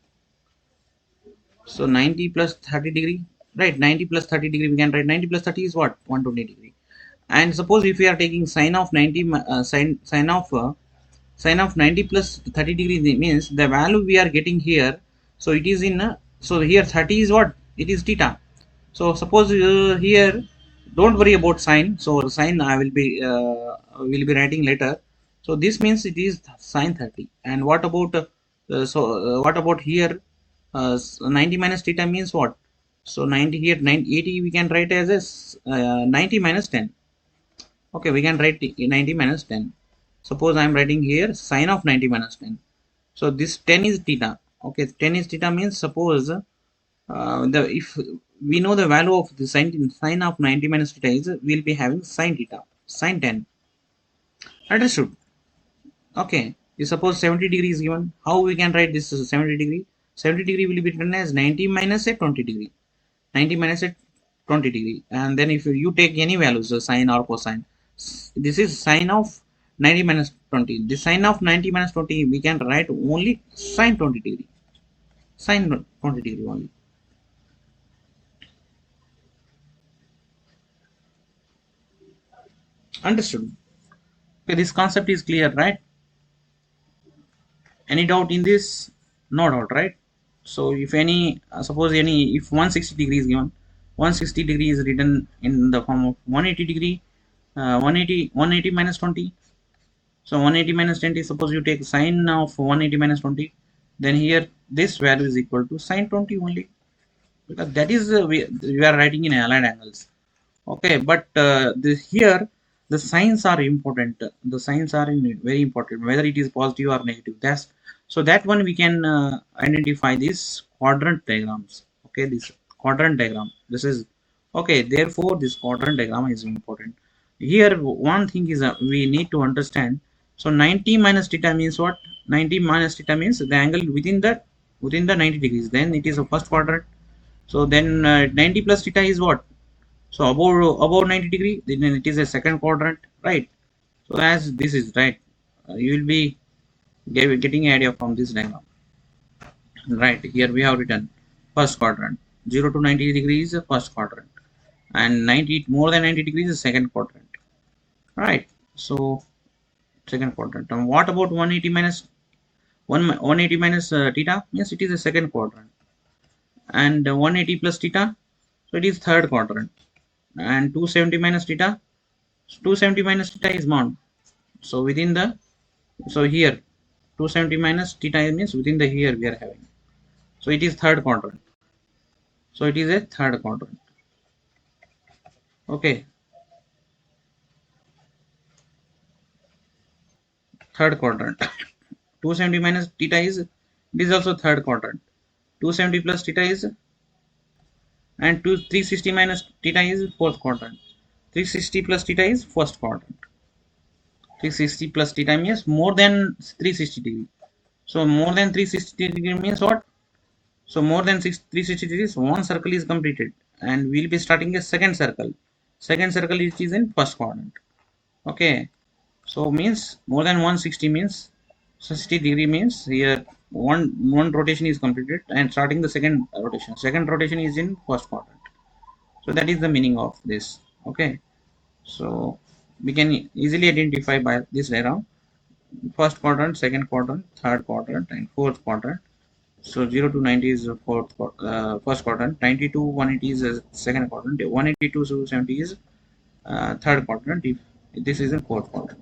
So 90 plus 30 degree, right? 90 plus 30 degree, we can write 90 plus 30 is what? 120 degree. And suppose if we are taking sine of 90, sine of 90 plus 30 degree, means the value we are getting here. So it is in, so here 30 is what? It is theta. So suppose here, don't worry about sine. So sine I will be writing later. So this means it is sine 30. And what about what about here? 90 minus theta means what? So 90 here, 80 we can write as a 90 minus 10. Okay, we can write 90 minus 10. Suppose I am writing here sine of 90 minus 10. So this 10 is theta. Okay, 10 is theta means suppose the if we know the value of the sine of 90 minus theta is we'll be having sine theta, sine 10. Understood? Okay, you suppose 70 degree is given. How we can write this as 70 degree? 70 degree will be written as 90 minus a 20 degree. 90 minus a 20 degree. And then if you take any values, so sine or cosine, this is sine of 90 minus 20. The sine of 90 minus 20 we can write only sine 20 degree. Sine 20 degree only. Understood? Okay, this concept is clear, right? Any doubt in this? No doubt, right? So if any suppose any if 160 degree is given, 160 degree is written in the form of 180 degree, 180 minus 20. So 180 minus 20, suppose you take sine of 180 minus 20, then here this value is equal to sine 20 only, because that is we are writing in allied angles. Okay, but this here the signs are important. The signs are very important, whether it is positive or negative. That's so that one we can identify these quadrant diagrams. Okay, this quadrant diagram, this is okay. Therefore this quadrant diagram is important. Here one thing is we need to understand. So 90 minus theta means what? 90 minus theta means the angle within the 90 degrees, then it is a first quadrant. So then 90 plus theta is what? So above 90 degree, then it is a second quadrant, right? So as this is right, you will be getting an idea from this diagram. Right here we have written first quadrant, 0 to 90 degrees is first quadrant, and 90 more than 90 degrees is second quadrant. Right. So second quadrant. And what about 180 minus 180 minus theta? Yes, it is a second quadrant, and 180 plus theta, so it is third quadrant, and 270 minus theta. 270 minus theta is mod. So within the, so here 270 minus theta means within the here we are having. So it is third quadrant. So it is a third quadrant. Okay, third quadrant. 270 minus theta is, it is also third quadrant. 270 plus theta is, and 360 minus theta is fourth quadrant. 360 plus theta is first quadrant. 360 plus theta means more than 360 degree. So more than 360 degree means what? So more than 360 degrees, one circle is completed, and we'll be starting a second circle. Second circle which is in first quadrant. Okay. So means more than 160 means 60 degree means here one rotation is completed and starting the second rotation. Second rotation is in first quadrant. So that is the meaning of this. Okay. So we can easily identify by this diagram: first quadrant, second quadrant, third quadrant, and fourth quadrant. So 0 to 90 is first quadrant, 90 to 180 is second quadrant, 180 to 70 is third quadrant. If this is in fourth quadrant.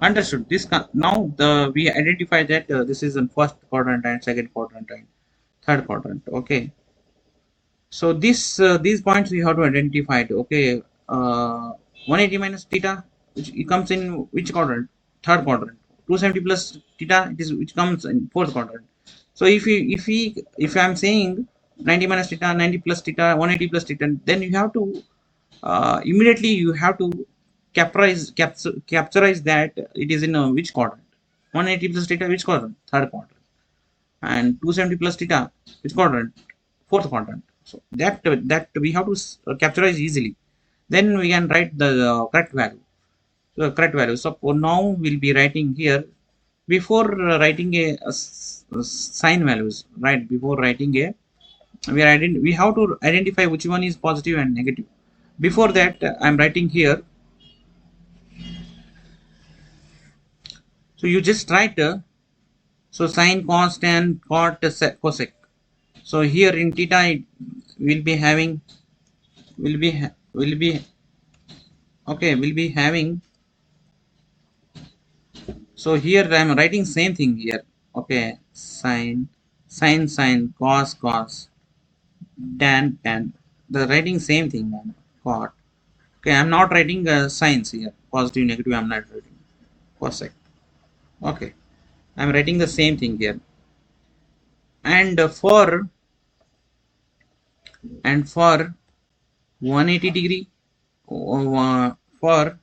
Understood. Now we identify that this is in first quadrant and second quadrant and third quadrant. Okay. So these points we have to identify it. Okay. 180 minus theta, which it comes in which quadrant? Third quadrant. 270 plus theta, it is which comes in fourth quadrant. So if I'm saying 90 minus theta, 90 plus theta, 180 plus theta, then you have to immediately you have to capturize that it is in which quadrant. 180 plus theta, which quadrant? Third quadrant. And 270 plus theta, which quadrant? Fourth quadrant. So that we have to capturize easily. Then we can write the correct value. So correct value. So for now we'll be writing here before writing a sign values. Right, before writing a we have to identify which one is positive and negative. Before that, I'm writing here. So you just write so sine, cos, tan, cot, cosec. So here in theta it will be having will be okay, will be having. So here I am writing same thing here. Okay, sine, sine, cos, tan. The writing same thing, man. Cot. Okay, I'm not writing signs here. Positive, negative. I'm not writing. Cosec. Okay, I'm writing the same thing here. And for 180 degree for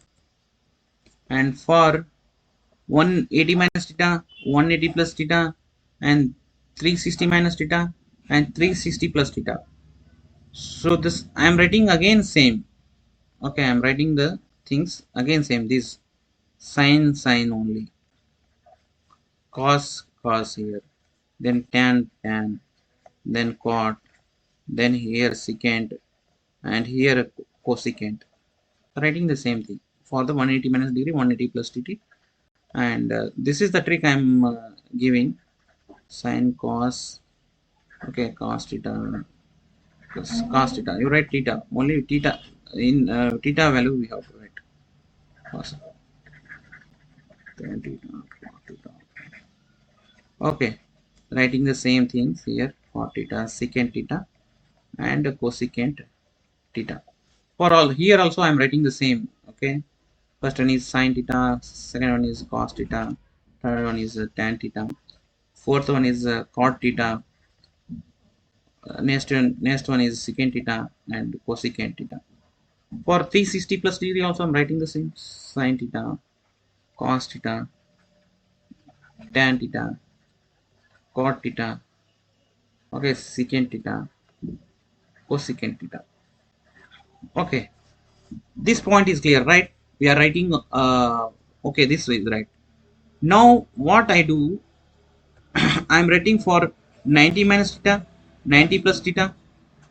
and for 180 minus theta, 180 plus theta, and 360 minus theta, and 360 plus theta. So this I am writing again same. Okay, I am writing the things again same. This sine only, cos here, then tan, then cot, then here secant, and here cosecant. Writing the same thing for the 180 minus degree, 180 plus dt. And this is the trick I'm giving. Sine, cos. Okay, cos theta plus cos theta. You write theta only. Theta in theta value we have to write cos tan theta, cot theta. Okay, writing the same things here for theta, secant theta, and cosecant theta. For all here also I'm writing the same. Okay, first one is sine theta, second one is cos theta, third one is tan theta, fourth one is cot theta, next one is secant theta and cosecant theta. For 360 plus degree also I'm writing the same: sine theta, cos theta, tan theta, cot theta, okay, secant theta, cosecant theta. Okay, this point is clear, right? We are writing okay, this is right. Now what I do, I'm writing for 90 minus theta, 90 plus theta,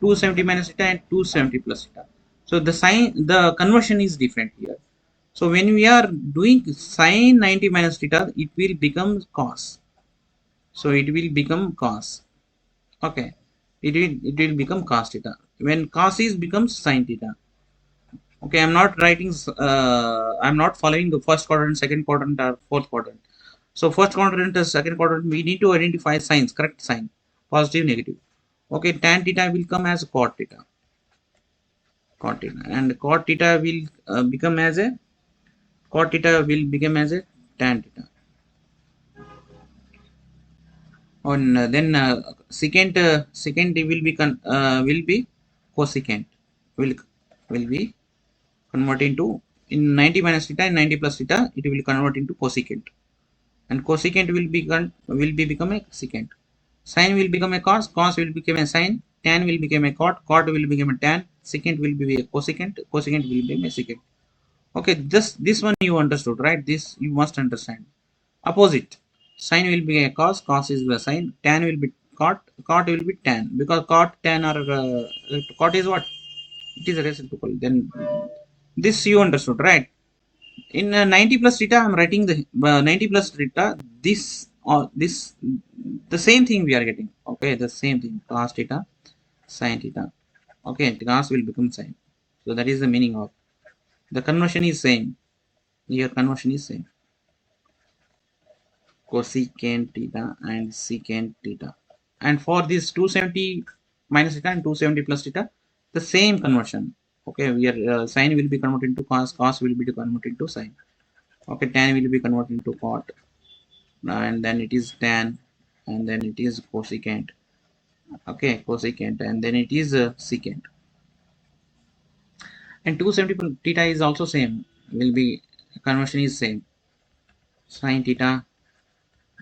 270 minus theta, and 270 plus theta. So the conversion is different here. So when we are doing sine 90 minus theta, it will become cos. So it will become cos. Okay, it will become cos theta. When cos is becomes sine theta. Okay, I'm not following the first quadrant, second quadrant, or fourth quadrant. So first quadrant and second quadrant, we need to identify signs, correct sign, positive, negative. Okay, tan theta will come as cot theta, and cot theta will become as a tan theta. On then secant will be cosecant, will be converting to in 90 minus theta and 90 plus theta, it will convert into cosecant, and cosecant will be become a secant. Sine will become a cos, cos will become a sine, tan will become a cot, cot will become a tan, secant will be a cosecant, cosecant will be a secant. Okay, this one you understood, right? This you must understand. Opposite, sine will be a cos, cos is the sine, tan will be cot, cot will be tan, because cot, tan are cot is what? It is a reciprocal. Then this you understood, right? In 90 plus theta, I'm writing the 90 plus theta. This or this, the same thing we are getting. Okay, the same thing, cos theta, sin theta. Okay, cos will become sin. So that is the meaning of the conversion is same. Here conversion is same. Cosecant theta and secant theta. And for this 270 minus theta and 270 plus theta, the same conversion. Okay, we are sine will be converted into cos, cos will be converted into sine. Okay, tan will be converted into cot, and then it is tan, and then it is cosecant. Okay, cosecant, and then it is secant. And 270 theta is also same, will be conversion is same. Sin theta,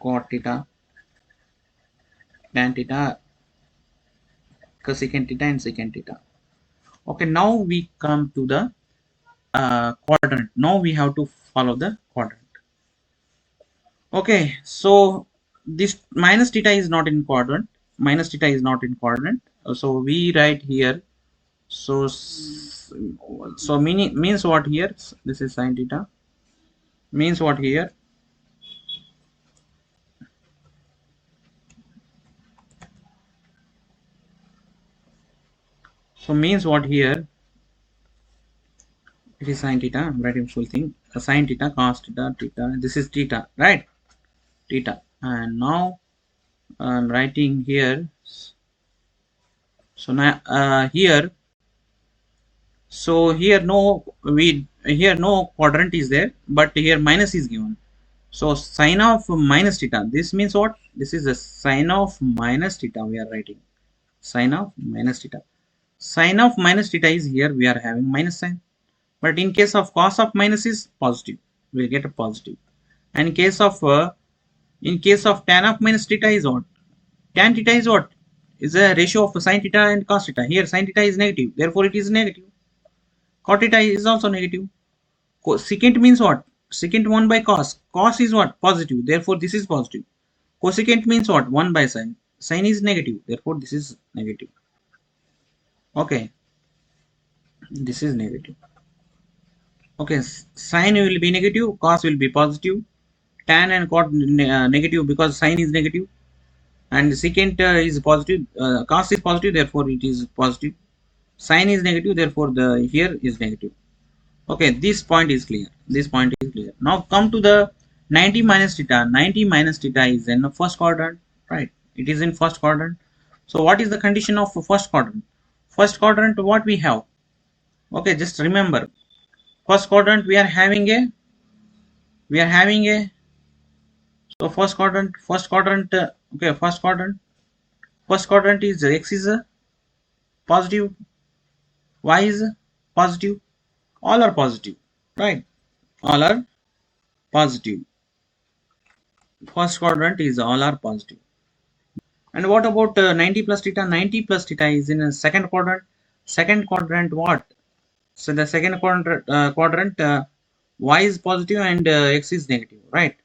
cot theta, tan theta, cosecant theta, and secant theta. Okay, now we come to the quadrant. Now we have to follow the quadrant. Okay, so this minus theta is not in quadrant, minus theta is not in quadrant. So we write here. So meaning means what here? This is sin theta. Means what here? So means what here? It is sin theta. I'm writing full thing. Sin theta, cos theta, theta. This is theta, right? Theta. And now I'm writing here. So now here. So here no quadrant is there, but here minus is given. So sine of minus theta. This means what? This is a sine of minus theta. We are writing sine of minus theta. Sine of minus theta is here. We are having minus sign. But in case of cos of minus is positive, we will get a positive. And in case of tan of minus theta is what? Tan theta is what? Is a ratio of sin theta and cos theta. Here sin theta is negative, therefore it is negative. Cot theta is also negative. Secant means what? Secant 1 by cos. Cos is what? Positive, therefore this is positive. Cosecant means what? 1 by sin. Sin is negative, therefore this is negative. Okay, this is negative. Okay, sin will be negative, cos will be positive, tan and cot negative because sin is negative, and secant is positive, cos is positive, therefore it is positive. Sin is negative, therefore the here is negative. Okay, this point is clear. This point is clear. Now come to the 90 minus theta. 90 minus theta is in the first quadrant, right? It is in first quadrant. So what is the condition of first quadrant? First quadrant, what we have? Okay, just remember. First quadrant we are having a so first quadrant is x is positive, y is positive, all are positive, right? All are positive. First quadrant is all are positive. And what about 90 plus theta? 90 plus theta is in a second quadrant. Second quadrant what? So the second quadrant y is positive and x is negative, right?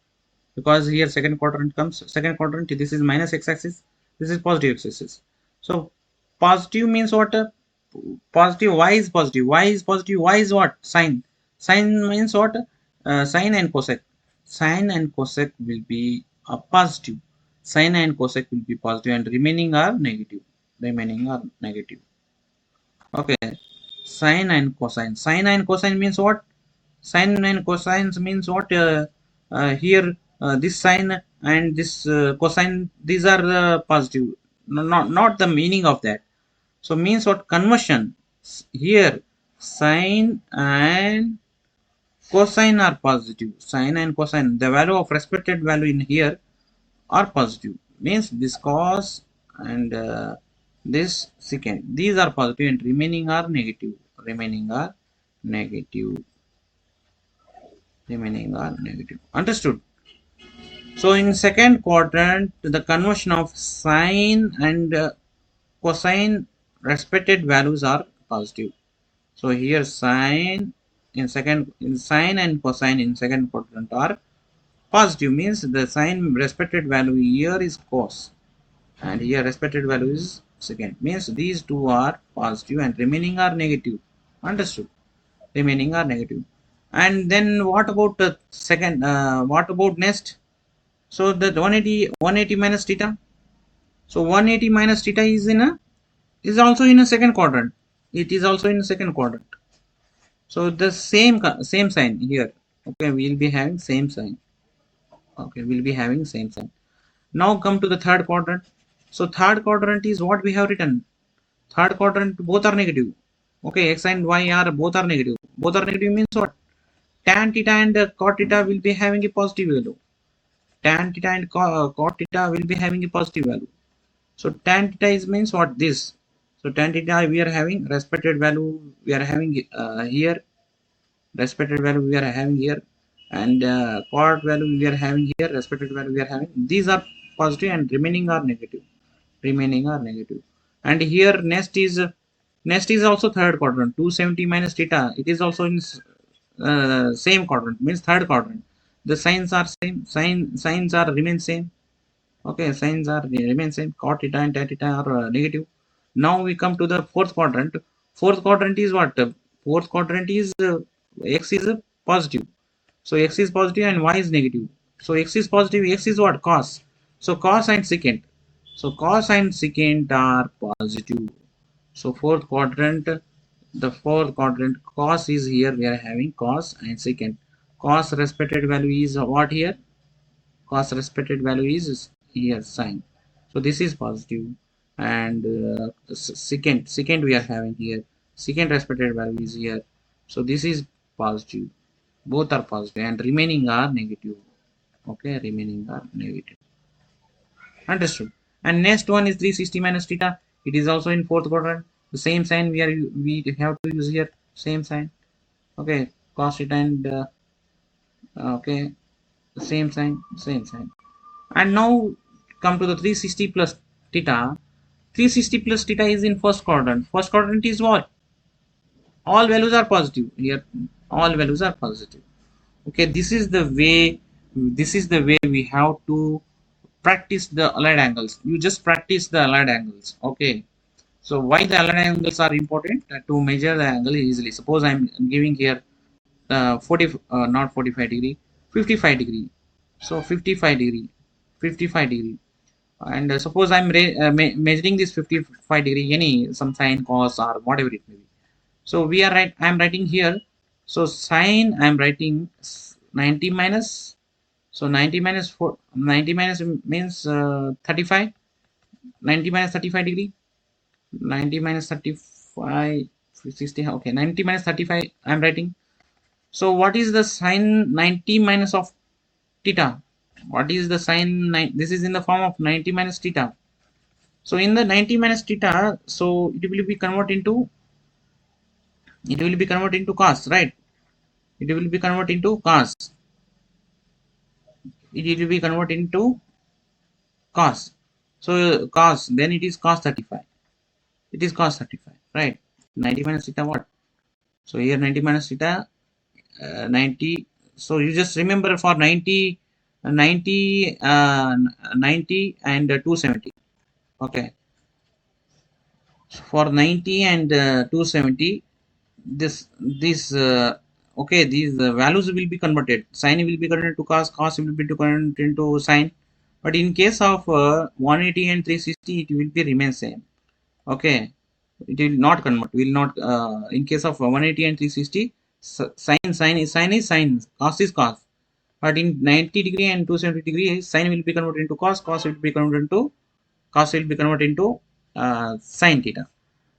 Because here second quadrant comes, second quadrant, this is minus x-axis, this is positive x-axis. So positive means what? Positive, y is positive, y is positive, y is what? Sine. Sine means what? Sine and cosec. Sine and cosec will be positive. Sine and cosec will be positive and remaining are negative. Remaining are negative. Okay. Sine and cosine. Sine and cosine means what? Sine and cosines means what? Here this sine and this cosine, these are the positive. No, not the meaning of that. So means what? Conversion. Here sine and cosine are positive. Sine and cosine, the value of respected value in here are positive. Means this cos and this secant, these are positive and remaining are negative. Remaining are negative. remaining are negative. Understood? So in second quadrant, the conversion of sine and cosine respected values are positive. So here sine and cosine in second quadrant are positive, means the sine respected value here is cos and here respected value is secant, means these two are positive and remaining are negative. Understood? Remaining are negative. And then what about the second, what about next? So the 180 minus theta. So 180 minus theta is also in a second quadrant. It is also in the second quadrant. So the same sign here. Okay, we'll be having same sign. Okay, we'll be having same sign. Now come to the third quadrant. So third quadrant is what we have written. Third quadrant both are negative. Okay, x and y are both are negative. Both are negative means what? Tan theta and cot theta will be having a positive value. Tan theta and cot theta will be having a positive value. So tan theta is means what this. So tan theta we are having respected value we are having here, respected value we are having here, and cot value we are having here, respected value we are having. These are positive and remaining are negative. Remaining are negative. And here next is also third quadrant. 270 minus theta. It is also in same quadrant, means third quadrant. The signs are same. Signs are remain same. Okay, signs are remain same. Cot theta and tan theta are negative. Now we come to the fourth quadrant. Fourth quadrant is what? Fourth quadrant is x is positive. So x is positive and y is negative. So x is positive. X is what? Cos. So cos and secant. So cos and secant are positive. So the fourth quadrant, cos is here. We are having cos and secant. Cos respected value is what here? Cos respected value is here sine. So this is positive. And secant we are having here. Secant respected value is here. So this is positive. Both are positive and remaining are negative. Okay, remaining are negative. Understood? And next one is 360 minus theta. It is also in fourth quadrant. The same sign we have to use here. Same sign. Okay, cos theta and okay, same sign, same sign. And now come to the 360 plus theta. 360 plus theta is in first quadrant. First quadrant is what? All values are positive. Here, all values are positive. Okay, this is the way we have to practice the allied angles. You just practice the allied angles. Okay, so why the allied angles are important? To measure the angle easily. Suppose I'm giving here 40 not 45 degree, 55 degree. So 55 degree, 55 degree. And suppose I'm measuring this 55 degree, any some sine, cos, or whatever it may be. So we are right. I'm writing here. So sine I'm writing 90 minus. So 90 minus 4. 90 minus means 35. 90 minus 35 degree. 90 minus 35. 60. Okay. 90 minus 35. I'm writing. So what is the sine 90 minus of theta? What is the sine? This is in the form of 90 minus theta. So in the 90 minus theta, so it will be converted into cos, right? It will be converted into cos. It will be converted into cos. So cos, then it is cos 35. It is cos 35, right? 90 minus theta what? So here 90 minus theta 90. So you just remember for 90 90 90 and 270. Okay, so for 90 and 270, this okay, these values will be converted. Sine will be converted to cos, cos will be converted into sine. But in case of 180 and 360, it will be remain same. Okay, it will not convert. Will not in case of 180 and 360, sine is sine, cos is cos. But in 90 degree and 270 degree, sine will be converted into cos, cos will be converted into sine theta.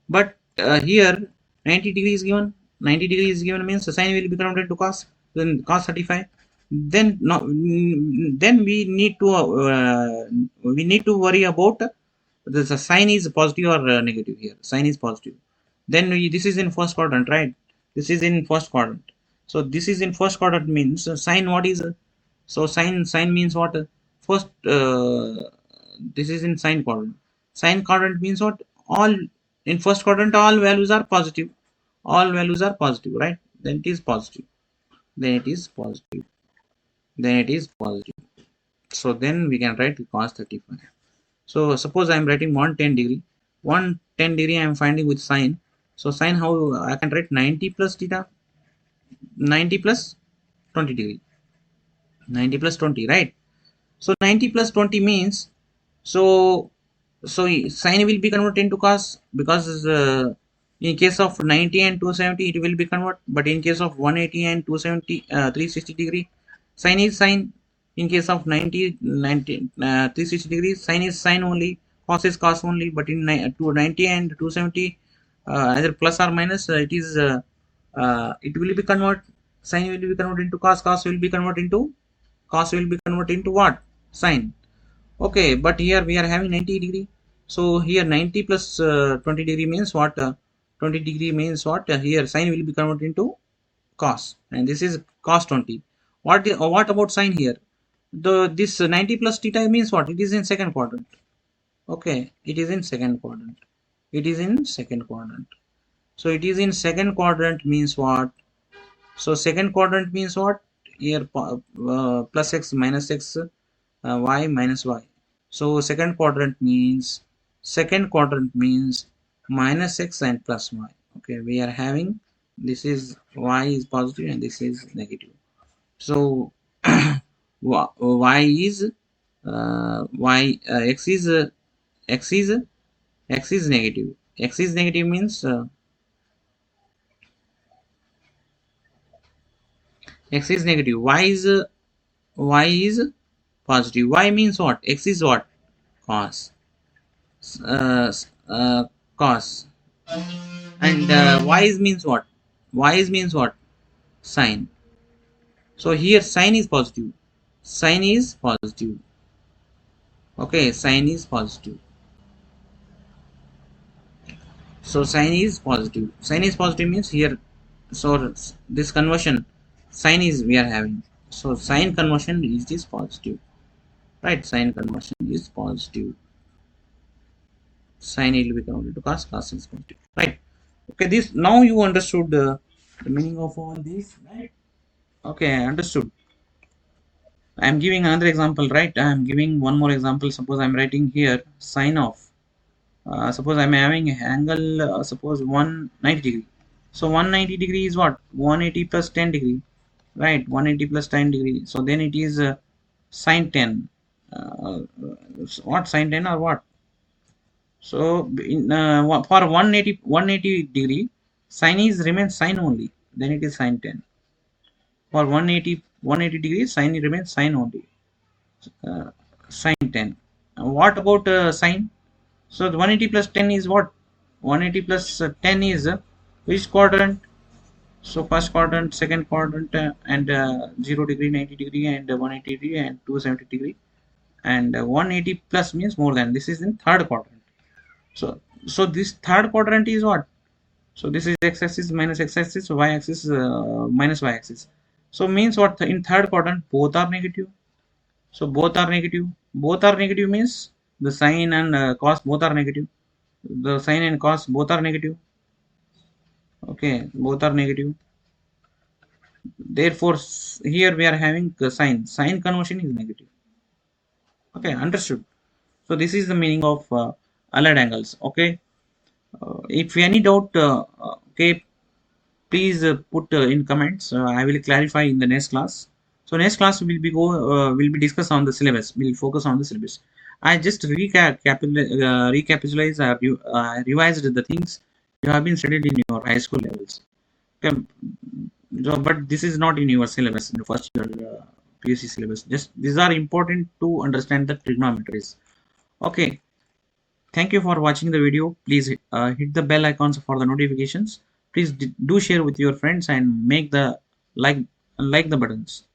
But here 90 degree is given. 90 degree is given means the sine will be converted to cos. Then cos 35. Then no, then we need to worry about the sign is positive or negative here. Sign is positive. Then this is in first quadrant, right? This is in first quadrant. So this is in first quadrant means sine what is so sine means what? First this is in sine quadrant. Sine quadrant means what? All in first quadrant all values are positive. All values are positive, right? Then it is positive. Then it is positive. Then it is positive. So then we can write cos 35. So suppose I am writing 110 degree. 110 degree I am finding with sine. So sine how I can write 90 plus theta, 90 plus 20 degree, 90 plus 20, right? So 90 plus 20 means so sine will be converted into cos because in case of 90 and 270 it will be convert, but in case of 180 and 270 360 degree sine is sine. In case of 90 360 degrees sine is sine only, cos is cos only, but in 90 and 270 either plus or minus it will be convert, sine will be converted into cos, cos will be converted into what? Sine. Okay, but here we are having 90 degree. So here 90 plus 20 degree means what? 20 degree means what? Here sine will be converted into cos, and this is cos 20. What about sine here? This 90 plus theta means what? It is in second quadrant. Okay, it is in second quadrant. It is in second quadrant. So it is in second quadrant means what? So second quadrant means what? Here plus x minus x, y minus y. So second quadrant means minus x and plus y. Okay, we are having this is y is positive and this is negative. So y is y x is x is x is negative. X is negative means x is negative. Y is positive. Y means what? X is what? Cos. Uh, uh, cos. And y is means what? Y is means what? Sine. So here sine is positive. Sine is positive. Okay, sine is positive. So sine is positive. Sine is positive means here. So this conversion, sine is we are having. So sine conversion is positive, right? Sine conversion is positive. Sine will be converted to cos. Cos is positive, right? Okay, this now you understood the meaning of all this, right? Okay, I understood. I am giving another example, right? I am giving one more example. Suppose I am writing here sine of. Suppose I am having an angle. Suppose 190 degree. So 190 degree is what? 180 plus 10 degree, right? 180 plus 10 degree. So then it is sine 10. What sine 10 or what? So in, for 180 degree, sine is remains sine only. Then it is sine 10. For 180 degrees, sine remains sine only. Sine 10. What about sine? So the 180 plus 10 is what? 180 plus 10 is which quadrant? So first quadrant, second quadrant, and 0 degree, 90 degree, and 180 degree, and 270 degree, and 180 plus means more than. This is in third quadrant. So this third quadrant is what? So this is x-axis minus x-axis, y-axis minus y-axis. So means what? In third quadrant both are negative. So both are negative. Both are negative means the sine and cos both are negative. The sine and cos both are negative. Okay, both are negative. Therefore, here we are having sine. Sine conversion is negative. Okay, understood. So this is the meaning of allied angles. Okay. If any doubt, okay, please put in comments. I will clarify in the next class. So next class will be discuss on the syllabus. We'll focus on the syllabus. I just recapitalize. Revised the things you have been studied in your high school levels. Okay. So, but this is not in your syllabus in the first year PUC syllabus. Just these are important to understand the trigonometries. Okay. Thank you for watching the video. Please hit the bell icons for the notifications. Please do share with your friends and make the like the buttons.